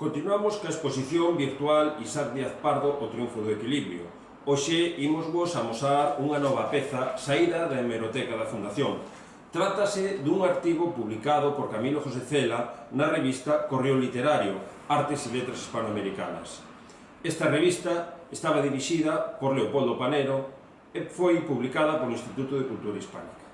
Continuamos ca exposición virtual Isaac Díaz Pardo, o triunfo do equilibrio. Hoxe imosvos amosar unha nova peza saída da hemeroteca da Fundación. Trátase dun artigo publicado por Camilo José Cela na revista Correo Literario, Artes e Letras Hispanoamericanas. Esta revista estaba dirixida por Leopoldo Panero e foi publicada polo Instituto de Cultura Hispánica.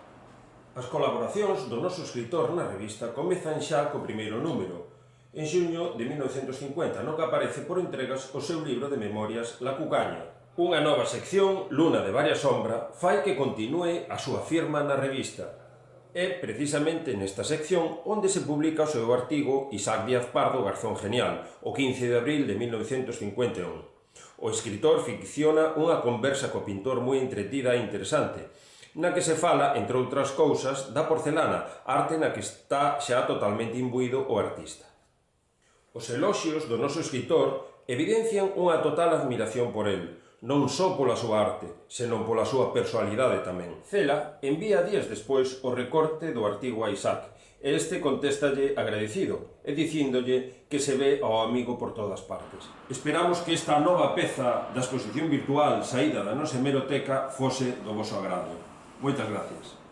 As colaboracións do noso escritor na revista comezan xa co primeiro número, en xuño de 1950, no que aparece por entregas o seu libro de memorias La Cucaña. Unha nova sección, Luna de Varia Sombra, fai que continúe a súa firma na revista. É precisamente nesta sección onde se publica o seu artigo Isaac Díaz Pardo, Garzón Genial, o 15 de abril de 1951. O escritor ficciona unha conversa co pintor moi entretida e interesante, na que se fala, entre outras cousas, da porcelana, arte na que está xa totalmente imbuído o artista. Os eloxios do noso escritor evidencian unha total admiración por el, non só pola súa arte, senón pola súa personalidade tamén. Cela envía días despois o recorte do artigo a Isaac, e este contéstalle agradecido, e dicíndolle que se ve ao amigo por todas partes. Esperamos que esta nova peza da exposición virtual saída da nosa hemeroteca fose do voso agrado. Moitas gracias.